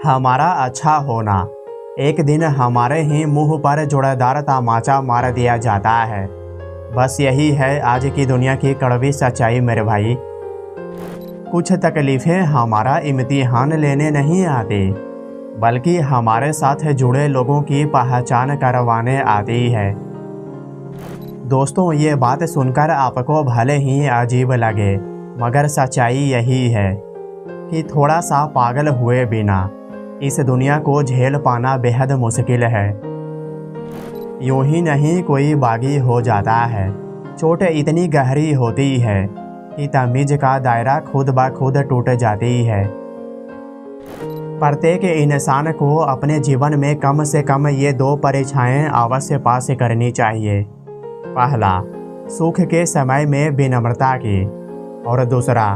हमारा अच्छा होना। एक दिन हमारे ही मुंह पर जोरदार तमाचा मार दिया जाता है। बस यही है आज की दुनिया की कड़वी सच्चाई मेरे भाई। कुछ तकलीफ़ें हमारा इम्तिहान लेने नहीं आती, बल्कि हमारे साथ जुड़े लोगों की पहचान करवाने आती है। दोस्तों, ये बात सुनकर आपको भले ही अजीब लगे, मगर सच्चाई यही है कि थोड़ा सा पागल हुए बिना इस दुनिया को झेल पाना बेहद मुश्किल है। यूं ही नहीं कोई बागी हो जाता है, चोट इतनी गहरी होती है कि तमीज़ का दायरा खुद ब खुद टूट जाती है। प्रत्येक इंसान को अपने जीवन में कम से कम ये दो परीक्षाएं अवश्य पास करनी चाहिए। पहला, सुख के समय में विनम्रता की, और दूसरा,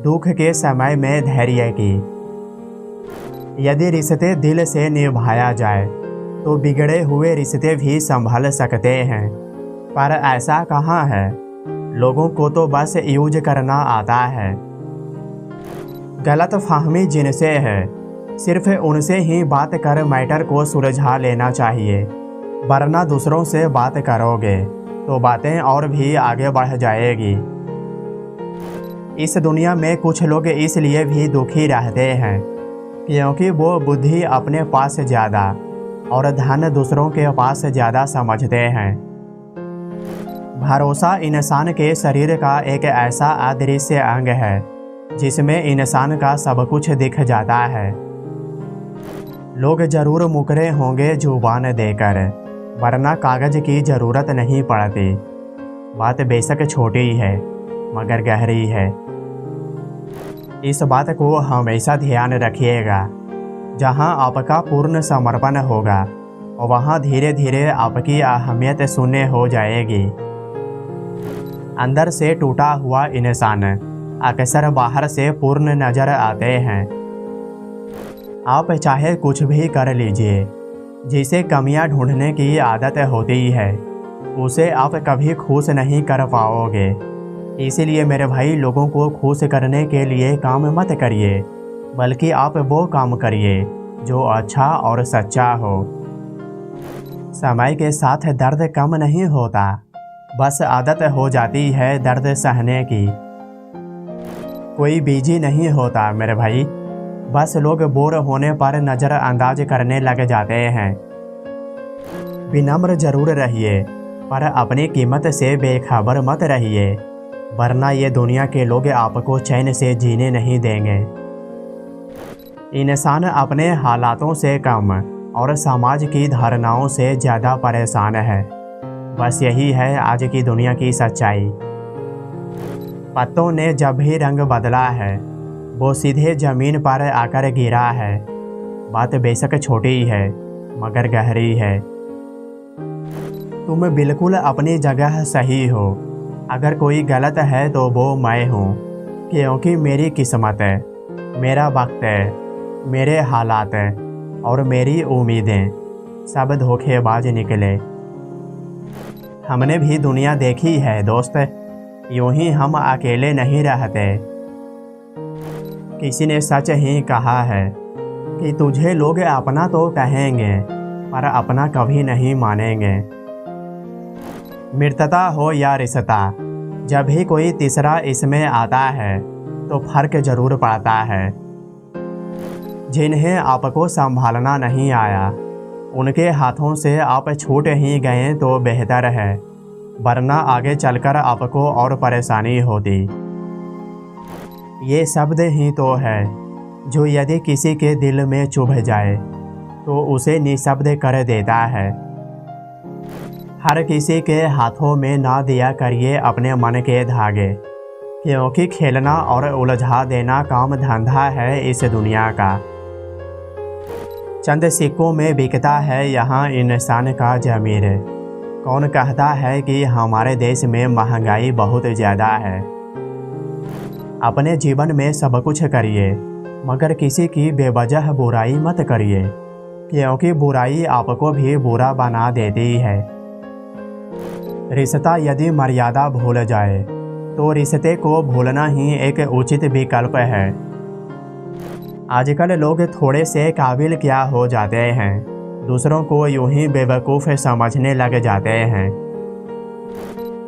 दुख के समय में धैर्य की। यदि रिश्ते दिल से निभाया जाए तो बिगड़े हुए रिश्ते भी संभल सकते हैं, पर ऐसा कहाँ है। लोगों को तो बस यूज करना आता है। गलतफहमी जिनसे है, सिर्फ उनसे ही बात कर मैटर को सुलझा लेना चाहिए, वरना दूसरों से बात करोगे तो बातें और भी आगे बढ़ जाएगी। इस दुनिया में कुछ लोग इसलिए भी दुखी रहते हैं क्योंकि वो बुद्धि अपने पास ज़्यादा और धन दूसरों के पास ज़्यादा समझते हैं। भरोसा इंसान के शरीर का एक ऐसा अदृश्य अंग है जिसमें इंसान का सब कुछ दिख जाता है। लोग जरूर मुकरे होंगे जुबान देकर, वरना कागज की ज़रूरत नहीं पड़ती। बात बेशक छोटी है मगर गहरी है। इस बात को हमेशा ध्यान रखिएगा। जहां आपका पूर्ण समर्पण होगा, वहां धीरे धीरे आपकी अहमियत शून्य हो जाएगी। अंदर से टूटा हुआ इंसान अक्सर बाहर से पूर्ण नजर आते हैं। आप चाहे कुछ भी कर लीजिए, जिसे कमियां ढूंढने की आदत होती है, उसे आप कभी खुश नहीं कर पाओगे। इसीलिए मेरे भाई, लोगों को खुश करने के लिए काम मत करिए, बल्कि आप वो काम करिए जो अच्छा और सच्चा हो। समय के साथ दर्द कम नहीं होता, बस आदत हो जाती है दर्द सहने की। कोई बिजी नहीं होता मेरे भाई, बस लोग बोर होने पर नज़रअंदाज करने लग जाते हैं। विनम्र जरूर रहिए, पर अपनी कीमत से बेखबर मत रहिए, वरना ये दुनिया के लोग आपको चैन से जीने नहीं देंगे। इंसान अपने हालातों से कम और समाज की धारणाओं से ज़्यादा परेशान है। बस यही है आज की दुनिया की सच्चाई। पत्तों ने जब भी रंग बदला है, वो सीधे ज़मीन पर आकर गिरा है। बात बेशक छोटी है मगर गहरी है। तुम बिल्कुल अपनी जगह सही हो। अगर कोई गलत है तो वो मैं हूँ, क्योंकि मेरी किस्मत है, मेरा वक्त है, मेरे हालात और मेरी उम्मीदें सब धोखेबाज निकले। हमने भी दुनिया देखी है दोस्त, यूं ही हम अकेले नहीं रहते। किसी ने सच ही कहा है कि तुझे लोग अपना तो कहेंगे, पर अपना कभी नहीं मानेंगे। मित्रता हो या रिश्ता, जब भी कोई तीसरा इसमें आता है तो फर्क जरूर पड़ता है। जिन्हें आपको संभालना नहीं आया, उनके हाथों से आप छूट ही गए तो बेहतर है, वरना आगे चलकर आपको और परेशानी होती। ये शब्द ही तो है जो यदि किसी के दिल में चुभ जाए तो उसे निशब्द कर देता है। हर किसी के हाथों में ना दिया करिए अपने मन के धागे, क्योंकि खेलना और उलझा देना काम धंधा है इस दुनिया का। चंद सिक्कों में बिकता है यहाँ इंसान का ज़मीर। कौन कहता है कि हमारे देश में महंगाई बहुत ज़्यादा है। अपने जीवन में सब कुछ करिए, मगर किसी की बेवजह बुराई मत करिए, क्योंकि बुराई आपको भी बुरा बना देती है। रिश्ता यदि मर्यादा भूल जाए तो रिश्ते को भूलना ही एक उचित विकल्प है। आजकल लोग थोड़े से काबिल क्या हो जाते हैं, दूसरों को यूं ही बेवकूफ़ समझने लग जाते हैं।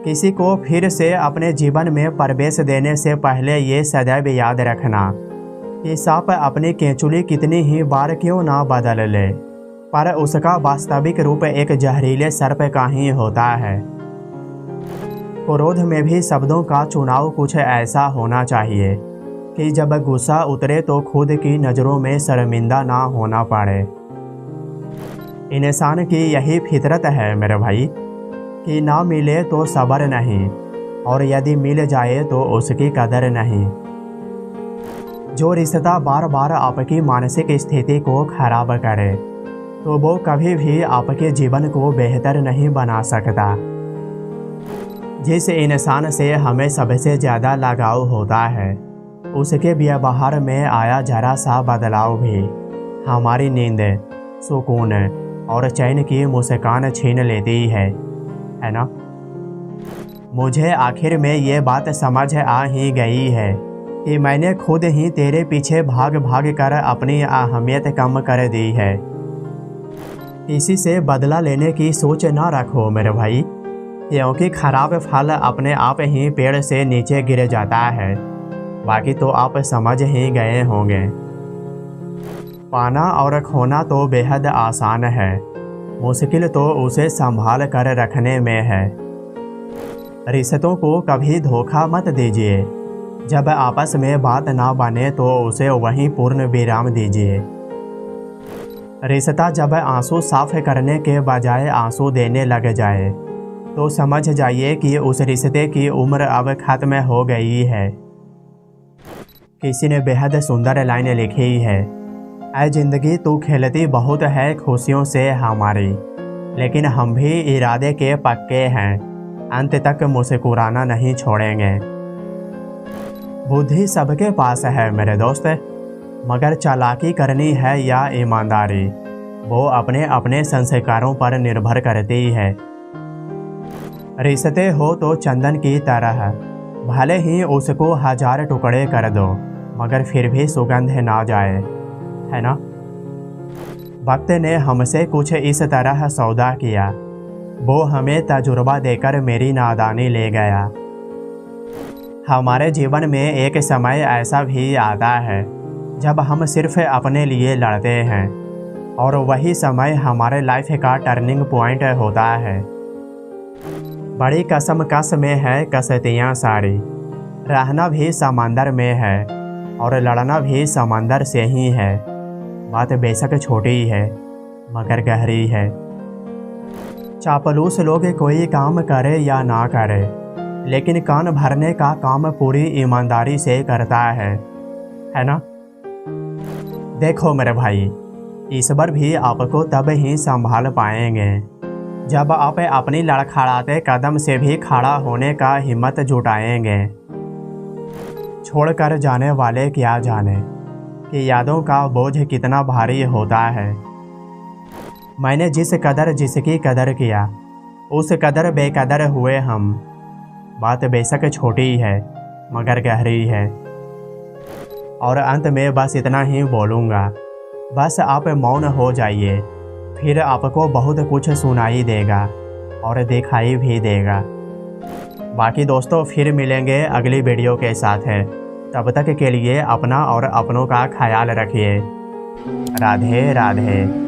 किसी को फिर से अपने जीवन में प्रवेश देने से पहले ये सदैव याद रखना कि सांप अपनी केंचुली कितनी ही बार क्यों ना बदल ले, पर उसका वास्तविक रूप एक जहरीले सर्प का ही होता है। क्रोध में भी शब्दों का चुनाव कुछ ऐसा होना चाहिए कि जब गुस्सा उतरे तो खुद की नज़रों में शर्मिंदा ना होना पड़े। इंसान की यही फितरत है मेरे भाई कि ना मिले तो सब्र नहीं, और यदि मिल जाए तो उसकी कदर नहीं। जो रिश्ता बार बार आपकी मानसिक स्थिति को खराब करे तो वो कभी भी आपके जीवन को बेहतर नहीं बना सकता। जिस इंसान से हमें सबसे ज़्यादा लगाव होता है उसके व्यवहार में आया जरा सा बदलाव भी हमारी नींद, सुकून और चैन की मुस्कान छीन लेती है ना। मुझे आखिर में ये बात समझ आ ही गई है कि मैंने खुद ही तेरे पीछे भाग भाग कर अपनी अहमियत कम कर दी है। किसी से बदला लेने की सोच ना रखो मेरे भाई, क्योंकि खराब फल अपने आप ही पेड़ से नीचे गिर जाता है। बाकी तो आप समझ ही गए होंगे। पाना और खोना तो बेहद आसान है, मुश्किल तो उसे संभाल कर रखने में है। रिश्तों को कभी धोखा मत दीजिए। जब आपस में बात ना बने तो उसे वहीं पूर्ण विराम दीजिए। रिश्ता जब आंसू साफ करने के बजाय आंसू देने लग जाए तो समझ जाइए कि उस रिश्ते की उम्र अब खत्म हो गई है। किसी ने बेहद सुंदर लाइन लिखी है, ऐ जिंदगी तू खेलती बहुत है खुशियों से हमारी, लेकिन हम भी इरादे के पक्के हैं, अंत तक मुस्कुराना नहीं छोड़ेंगे। बुद्धि सबके पास है मेरे दोस्त, मगर चालाकी करनी है या ईमानदारी वो अपने अपने संस्कारों पर निर्भर करती है। रिश्ते हो तो चंदन की तरह, भले ही उसको 1000 टुकड़े कर दो मगर फिर भी सुगंध ना जाए, है ना। वक्त ने हमसे कुछ इस तरह सौदा किया, वो हमें तजुर्बा देकर मेरी नादानी ले गया। हमारे जीवन में एक समय ऐसा भी आता है जब हम सिर्फ अपने लिए लड़ते हैं, और वही समय हमारे लाइफ का टर्निंग पॉइंट होता है। बड़ी कसम कस में है कसतियाँ सारी, रहना भी समंदर में है और लड़ना भी समंदर से ही है। बात बेशक छोटी है मगर गहरी है। चापलूस लोग कोई काम करे या ना करे, लेकिन कान भरने का काम पूरी ईमानदारी से करता है ना। देखो मेरे भाई, ईश्वर भी आपको तब ही संभाल पाएंगे जब आप अपनी लड़खड़ाते कदम से भी खड़ा होने का हिम्मत जुटाएंगे। छोड़कर जाने वाले क्या जाने कि यादों का बोझ कितना भारी होता है। मैंने जिस कदर जिसकी कदर किया उस कदर बेकदर हुए हम। बात बेशक छोटी है मगर गहरी है। और अंत में बस इतना ही बोलूँगा, बस आप मौन हो जाइए, फिर आपको बहुत कुछ सुनाई देगा और दिखाई भी देगा। बाकी दोस्तों फिर मिलेंगे अगली वीडियो के साथ है। तब तक के लिए अपना और अपनों का ख्याल रखिए। राधे राधे।